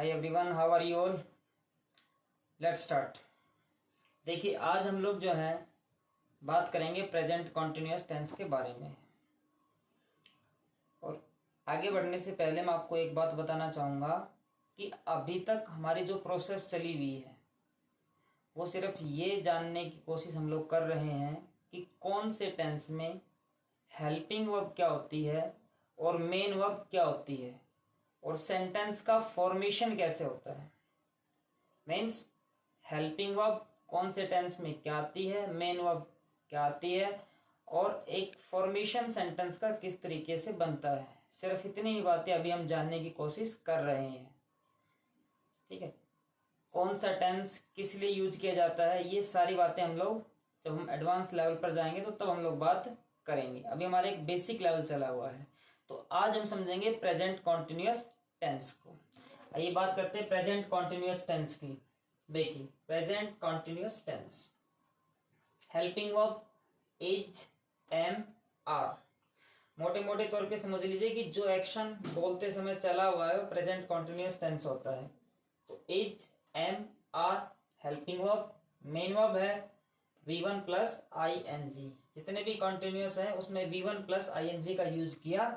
Hi everyone, how are you all. Let's start. देखिए, आज हम लोग जो है बात करेंगे प्रेजेंट कॉन्टिन्यूअस टेंस के बारे में। और आगे बढ़ने से पहले मैं आपको एक बात बताना चाहूँगा कि अभी तक हमारी जो प्रोसेस चली हुई है वो सिर्फ ये जानने की कोशिश हम लोग कर रहे हैं कि कौन से टेंस में हेल्पिंग वर्ब क्या होती है और मेन वर्ब क्या होती है और सेंटेंस का फॉर्मेशन कैसे होता है। मीन्स हेल्पिंग वर्ब कौन से टेंस में क्या आती है, मेन वर्ब क्या आती है और एक फॉर्मेशन सेंटेंस का किस तरीके से बनता है। सिर्फ इतनी ही बातें अभी हम जानने की कोशिश कर रहे हैं। ठीक है, कौन सा टेंस किस लिए यूज किया जाता है, ये सारी बातें हम लोग जब हम एडवांस लेवल पर जाएंगे तो तब हम लोग बात करेंगे। अभी हमारा एक बेसिक लेवल चला हुआ है, तो आज हम समझेंगे प्रेजेंट कॉन्टिन्यूअस टेंस को। आइए बात करते हैं प्रेजेंट कॉन्टिन्यूअस टेंस की। देखिए, present continuous tense helping verb is, am, are. मोटे मोटे तौर पे समझ लीजिए कि जो एक्शन बोलते समय चला हुआ है वो प्रेजेंट कॉन्टिन्यूअस टेंस होता है। तो is, am, are helping verb, main verb है V1 प्लस ING। जितने भी कॉन्टिन्यूअस है उसमें V1 प्लस ING का यूज किया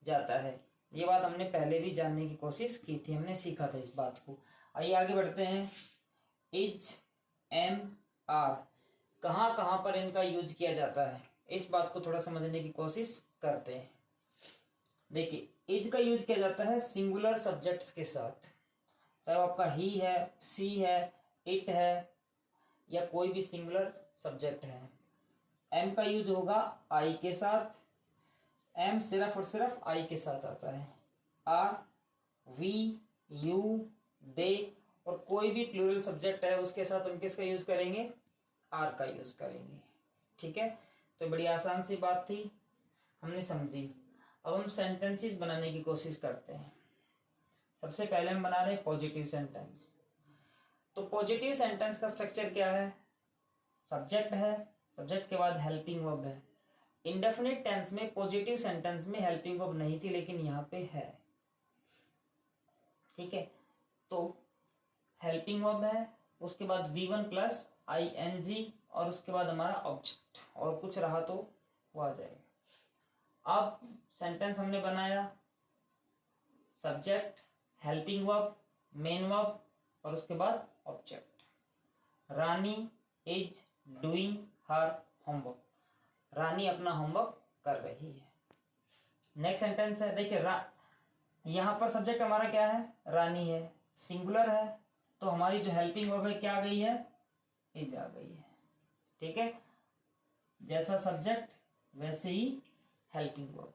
जाता है। ये बात हमने पहले भी जानने की कोशिश की थी, हमने सीखा था इस बात को। आइए आगे बढ़ते हैं। इज, एम, आर कहाँ कहाँ पर इनका यूज किया जाता है, इस बात को थोड़ा समझने की कोशिश करते हैं। देखिए, इज का यूज किया जाता है सिंगुलर सब्जेक्ट्स के साथ, चाहे आपका ही है, सी है, इट है या कोई भी सिंगुलर सब्जेक्ट है। एम का यूज होगा आई के साथ, एम सिर्फ और सिर्फ आई के साथ आता है। आर, वी, यू, दे और कोई भी प्लूरल सब्जेक्ट है उसके साथ हम किसका यूज करेंगे, आर का यूज करेंगे। ठीक है, तो बड़ी आसान सी बात थी, हमने समझी। अब हम सेंटेंसेस बनाने की कोशिश करते हैं। सबसे पहले हम बना रहे हैं पॉजिटिव सेंटेंस। तो पॉजिटिव सेंटेंस का स्ट्रक्चर क्या है, सब्जेक्ट है, सब्जेक्ट के बाद हेल्पिंग वर्ब है। इंडेफिनिट टेंस में पॉजिटिव सेंटेंस में हेल्पिंग वर्ब नहीं थी, लेकिन यहाँ पे है। ठीक है, तो हेल्पिंग वर्ब है, उसके बाद V1 प्लस ING और उसके बाद हमारा ऑब्जेक्ट, और कुछ रहा तो वो आ जाएगा। अब सेंटेंस हमने बनाया, subject, helping verb, main verb और उसके बाद object. Rani is doing her homework, Rani अपना होमवर्क कर रही है। नेक्स्ट सेंटेंस है, देखिए यहां पर सब्जेक्ट हमारा क्या है, रानी है, सिंगुलर है, तो हमारी जो हेल्पिंग वर्ब है क्या आ गई है, इज आ गई है। ठीक है, जैसा सब्जेक्ट वैसे ही हेल्पिंग वर्ब।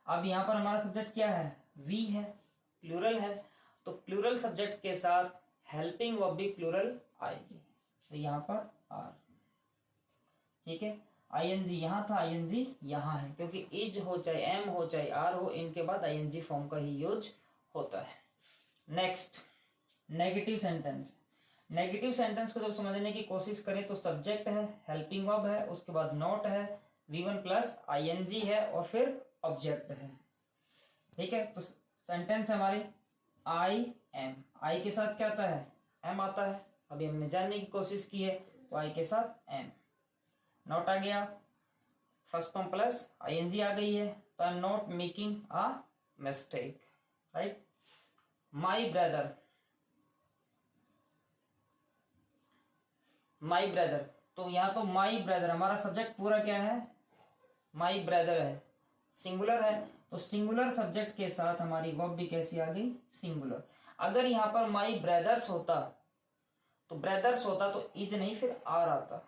अब यहां पर हमारा सब्जेक्ट क्या है, वी है, प्लूरल है, तो प्लूरल सब्जेक्ट के साथ हेल्पिंग वर्ब भी प्लूरल आएगी, तो यहां पर आर। ठीक है, ING यहां था, ING यहां है, क्योंकि इज हो चाहे एम हो चाहे आर हो, इनके बाद ING फॉर्म का ही यूज होता है। Next, negative sentence. Negative sentence को जब समझने की कोशिश करें तो सब्जेक्ट है, हेल्पिंग वर्ब है, उसके बाद नॉट है, V1 प्लस ING है और फिर ऑब्जेक्ट है। ठीक है, तो सेंटेंस है हमारी आई एम, आई के साथ क्या आता है, एम आता है। अभी हमने जानने की कोशिश की है, तो आई के साथ एम। नॉट आ गया, फर्स्ट फॉर्म प्लस ING आ गई है, तो I am not making a mistake, right. My brother, my brother, तो यहां तो माई ब्रदर हमारा सब्जेक्ट पूरा क्या है, माई ब्रदर है, सिंगुलर है, तो सिंगुलर सब्जेक्ट के साथ हमारी वर्ब भी कैसी आ गई, सिंगुलर। अगर यहां पर माई ब्रदर्स होता तो ब्रदर्स होता तो इज नहीं फिर आर आता,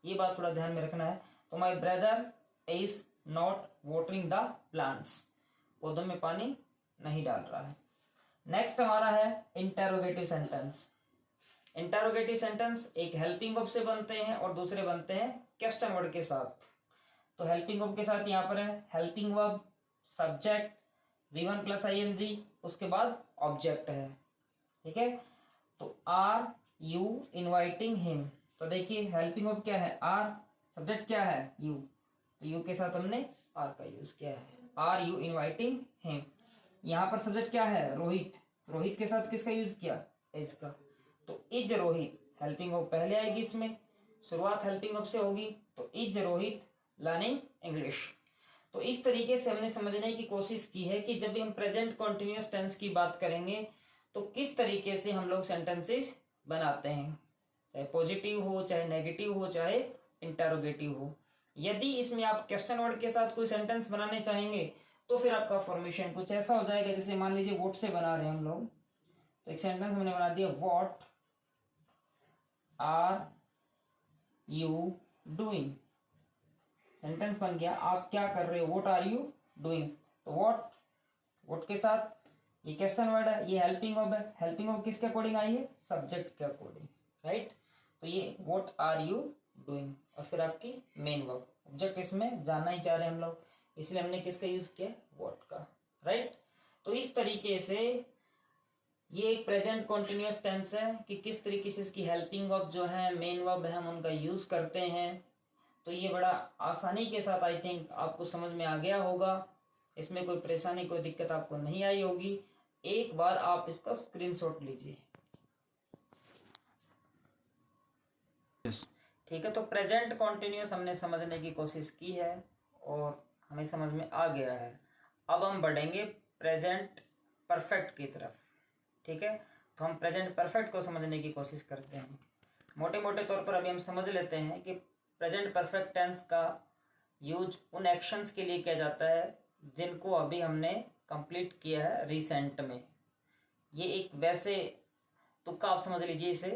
ये बात थोड़ा ध्यान में रखना है। तो my brother is not watering the plants, पौधों में पानी नहीं डाल रहा है। नेक्स्ट हमारा है इंटेरोगेटिव सेंटेंस। इंटेरोगेटिव सेंटेंस एक हेल्पिंग वर्ब से बनते हैं और दूसरे बनते हैं क्वेश्चन वर्ड के साथ। तो हेल्पिंग वर्ब के साथ यहाँ पर है helping verb, subject, V1 plus ING, उसके बाद ऑब्जेक्ट है। ठीक है, तो आर यू इनवाइटिंग हिम, तो देखिए हेल्पिंग वर्ब क्या है, आर, सब्जेक्ट क्या है, यू, तो यू के साथ हमने आर का यूज किया है, आर यू इनवाइटिंग हिम। यहाँ पर सब्जेक्ट क्या है, रोहित, रोहित के साथ किसका यूज किया, इज का। तो इज रोहित, हेल्पिंग वर्ब पहले आएगी, इसमें शुरुआत हेल्पिंग वर्ब से होगी, तो इज रोहित लर्निंग इंग्लिश। तो इस तरीके से हमने समझने की कोशिश की है कि जब भी हम प्रेजेंट कॉन्टिन्यूअस टेंस की बात करेंगे तो किस तरीके से हम लोग सेंटेंसेस बनाते हैं, चाहे पॉजिटिव हो, चाहे नेगेटिव हो, चाहे इंटरोगेटिव हो। यदि इसमें आप क्वेश्चन वर्ड के साथ कोई सेंटेंस बनाने चाहेंगे तो फिर आपका फॉर्मेशन कुछ ऐसा हो जाएगा, जैसे मान लीजिए व्हाट से बना रहे हैं हम लोग, तो एक सेंटेंस हमने बना दिया, what are you doing, sentence बन गया, आप क्या कर रहे हो, व्हाट आर यू डूइंग। तो व्हाट के साथ ये क्वेश्चन वर्ड है, ये हेल्पिंग वर्ब है, हेल्पिंग वर्ब किसके अकॉर्डिंग आई है, सब्जेक्ट के अकॉर्डिंग, राइट। तो ये व्हाट आर यू डूइंग, और फिर आपकी मेन वर्ब, ऑब्जेक्ट इसमें जानना ही चाह रहे हैं हम लोग, इसलिए हमने किसका यूज किया, व्हाट का, राइट। तो इस तरीके से ये एक प्रेजेंट कॉन्टिन्यूअस टेंस है कि किस तरीके से इसकी हेल्पिंग वर्ब जो है, मेन वर्ब है, हम उनका यूज करते हैं। तो ये बड़ा आसानी के साथ आई थिंक आपको समझ में आ गया होगा, इसमें कोई परेशानी, कोई दिक्कत आपको नहीं आई होगी। एक बार आप इसका स्क्रीनशॉट लीजिए, ठीक है। तो प्रेजेंट कॉन्टिन्यूअस हमने समझने की कोशिश की है और हमें समझ में आ गया है। अब हम बढ़ेंगे प्रेजेंट परफेक्ट की तरफ, ठीक है। तो हम प्रेजेंट परफेक्ट को समझने की कोशिश करते हैं। मोटे मोटे तौर पर अभी हम समझ लेते हैं कि प्रेजेंट परफेक्ट टेंस का यूज उन एक्शंस के लिए किया जाता है जिनको अभी हमने कंप्लीट किया है रिसेंट में। ये एक वैसे तुक्का आप समझ लीजिए, इसे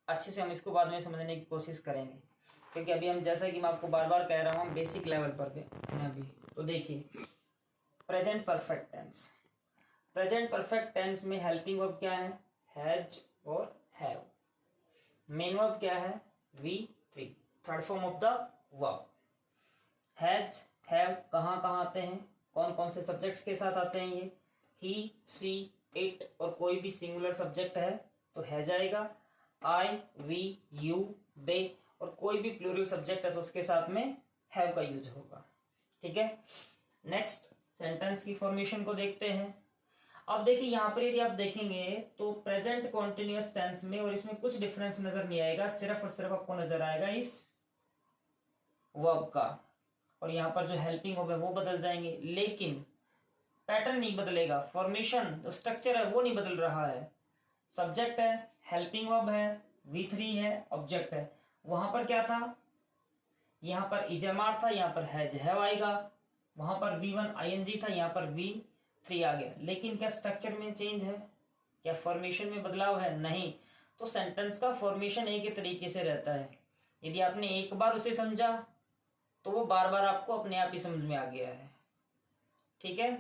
अच्छे से हम इसको बाद में समझने की कोशिश करेंगे, क्योंकि अभी हम, जैसा कि मैं आपको बार बार कह रहा हूँ, हम बेसिक लेवल पर हैं अभी। तो देखिए present perfect tense, present perfect tense में हेल्पिंग वर्ब क्या है, हैज और हैव। मेन वर्ब क्या है, V3, third form of the verb. Has have कहाँ कहाँ आते हैं, कौन कौन से सब्जेक्ट्स के साथ आते हैं, ये ही, सी, इट, और कोई भी सिंगुलर सब्जेक्ट है तो हैज आएगा। आई, वी, यू, दे, और कोई भी प्लूरल सब्जेक्ट है तो उसके साथ में हैव का यूज होगा, ठीक है। नेक्स्ट सेंटेंस की फॉर्मेशन को देखते हैं। अब देखिए यहाँ पर यदि आप देखेंगे तो प्रेजेंट कॉन्टिन्यूअस टेंस में और इसमें कुछ डिफरेंस नजर नहीं आएगा, सिर्फ और सिर्फ आपको नजर आएगा इस वर्ब का, और यहाँ पर जो हेल्पिंग वर्ब है वो बदल जाएंगे, लेकिन पैटर्न नहीं बदलेगा, फॉर्मेशन जो स्ट्रक्चर है वो नहीं बदल रहा है। सब्जेक्ट है, हेल्पिंग वर्ब है, V3 है, ऑब्जेक्ट है। वहां पर क्या था, यहाँ पर इजमार था, यहाँ पर हैज हैव आएगा, वहां पर V1 ING था, यहाँ पर V3 आ गया। लेकिन क्या स्ट्रक्चर में चेंज है, क्या फॉर्मेशन में बदलाव है, नहीं। तो सेंटेंस का फॉर्मेशन एक ही तरीके से रहता है, यदि आपने एक बार उसे समझा तो वो बार बार आपको अपने आप ही समझ में आ गया है, ठीक है।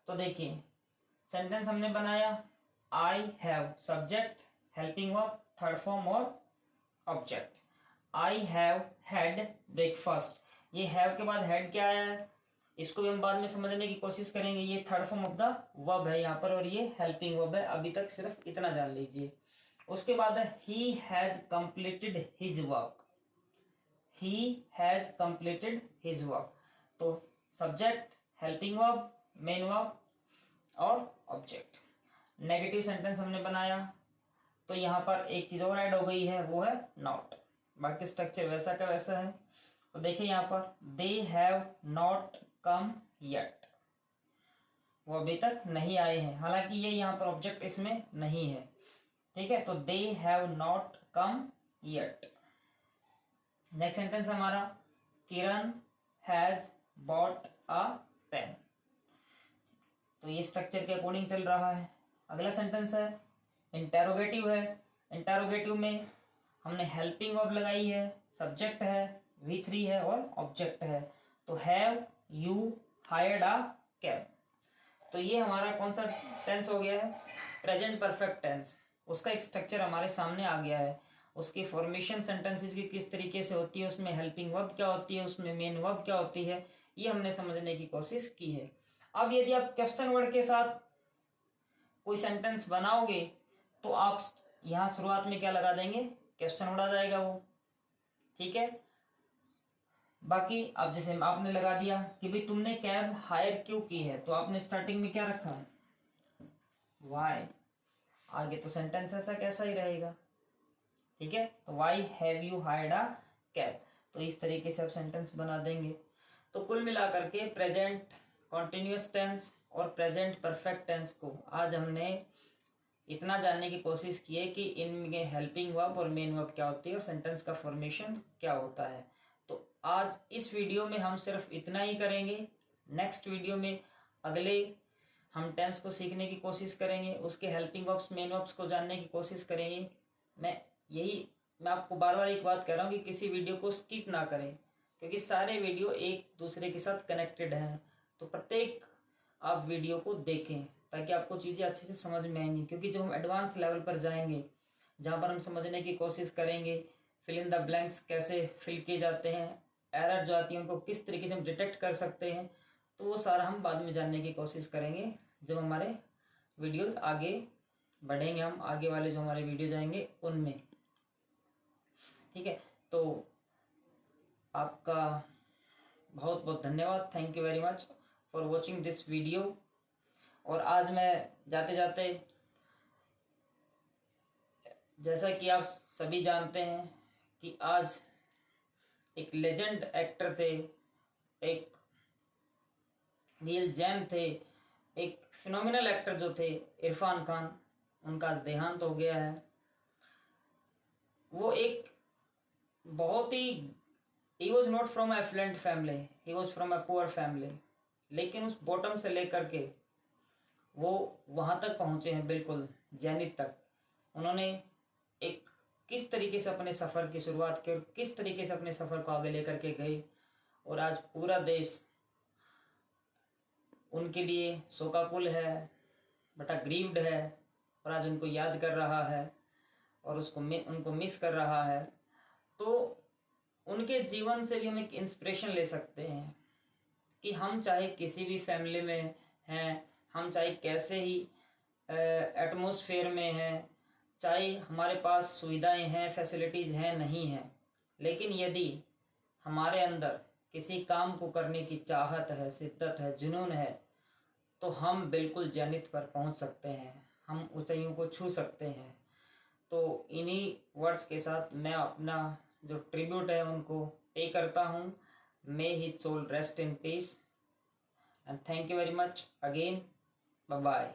तो देखिए सेंटेंस हमने बनाया, I have subject, helping verb, third form और object. I have had breakfast, ये हैव के बाद हैड क्या आया है, इसको भी हम बाद में समझने की कोशिश करेंगे। ये third form of the verb है यहाँ पर, और ये हेल्पिंग वर्ब है। अभी तक सिर्फ इतना जान लीजिए। उसके बाद है he has completed his work, he has completed his work. तो subject, helping verb, main verb और ऑब्जेक्ट। नेगेटिव सेंटेंस हमने बनाया तो यहाँ पर एक चीज और ऐड हो गई है, वो है नॉट। बाकी स्ट्रक्चर वैसा का वैसा है। तो देखिए यहाँ पर they have not come yet, वो अभी तक नहीं आए हैं, हालांकि ये यहाँ पर ऑब्जेक्ट इसमें नहीं है, ठीक है। तो they have not come yet. Next sentence हमारा, किरण हैज बॉट अ पेन, तो ये स्ट्रक्चर के अकॉर्डिंग चल रहा है। अगला सेंटेंस है इंटेरोगेटिव है। इंटेरोगेटिव में हमने हेल्पिंग वर्ब लगाई है, सब्जेक्ट है, V3 है और ऑब्जेक्ट है। तो have you hired a cab, तो ये हमारा कौन सा टेंस हो गया है, प्रेजेंट परफेक्ट टेंस। उसका एक स्ट्रक्चर हमारे सामने आ गया है, उसकी फॉर्मेशन सेंटेंसेस की किस तरीके से होती है, उसमें हेल्पिंग वर्ब क्या होती है, उसमें मेन वर्ब क्या होती है, ये हमने समझने की कोशिश की है। अब यदि आप क्वेश्चन वर्ड के साथ कोई सेंटेंस बनाओगे तो आप यहां शुरुआत में क्या लगा देंगे, क्वेश्चन वर्ड आ जाएगा वो, ठीक है। बाकी अब जैसे आपने लगा दिया कि भाई तुमने कैब हायर क्यों की है, तो आपने स्टार्टिंग में क्या रखा, वाई, आगे तो सेंटेंस ऐसा कैसा ही रहेगा, ठीक है। तो why have you hired a cab, तो इस तरीके से आप सेंटेंस बना देंगे। तो कुल मिलाकर के प्रेजेंट कॉन्टिन्यूअस टेंस और प्रेजेंट परफेक्ट टेंस को आज हमने इतना जानने की कोशिश की है कि इनमें हेल्पिंग वर्ब और मेन वर्ब क्या होती है और सेंटेंस का फॉर्मेशन क्या होता है। तो आज इस वीडियो में हम सिर्फ इतना ही करेंगे। नेक्स्ट वीडियो में अगले हम टेंस को सीखने की कोशिश करेंगे, उसके हेल्पिंग वर्ब्स मेन वर्ब्स को जानने की कोशिश करेंगे। मैं आपको बार बार एक बात कह रहा हूँ कि किसी वीडियो को स्किप ना करें, क्योंकि सारे वीडियो एक दूसरे के साथ कनेक्टेड हैं। तो प्रत्येक आप वीडियो को देखें ताकि आपको चीज़ें अच्छे से समझ में आएंगी, क्योंकि जब हम एडवांस लेवल पर जाएंगे जहाँ पर हम समझने की कोशिश करेंगे फिल इन द ब्लैंक्स कैसे फिल किए जाते हैं, एरर जो आती है उनको किस तरीके से हम डिटेक्ट कर सकते हैं, तो वो सारा हम बाद में जानने की कोशिश करेंगे जब हमारे वीडियोस आगे बढ़ेंगे, हम आगे वाले जो हमारे वीडियो जाएंगे उनमें, ठीक है। तो आपका बहुत बहुत धन्यवाद, thank you very much for watching this video. और आज मैं जाते जाते, जैसा कि आप सभी जानते हैं कि आज एक लेजेंड एक्टर थे, एक रियल जेम थे, एक फिनोमिनल एक्टर जो थे इरफान खान, उनका आज देहांत हो गया है। वो एक बहुत ही he was not from a affluent family, he was from a poor family, लेकिन उस बॉटम से लेकर के वो वहां तक पहुंचे हैं, बिल्कुल जेनिथ तक। उन्होंने एक किस तरीके से अपने सफ़र की शुरुआत की और किस तरीके से अपने सफ़र को आगे लेकर के गए, और आज पूरा देश उनके लिए शोकाकुल है, बटा ग्रीव्ड है, और आज उनको याद कर रहा है और उनको मिस कर रहा है। तो उनके जीवन से भी हम एक इंस्पिरेशन ले सकते हैं कि हम चाहे किसी भी फैमिली में हैं, हम चाहे कैसे ही एटमॉस्फेयर में हैं, चाहे हमारे पास सुविधाएं हैं, फैसिलिटीज़ हैं, नहीं हैं, लेकिन यदि हमारे अंदर किसी काम को करने की चाहत है, शिद्दत है, जुनून है, तो हम बिल्कुल जेनिथ पर पहुंच सकते हैं, हम ऊंचाइयों को छू सकते हैं। तो इन्हीं वर्ड्स के साथ मैं अपना जो ट्रिब्यूट है उनको पे करता हूँ। May his soul rest in peace and thank you very much again, bye bye.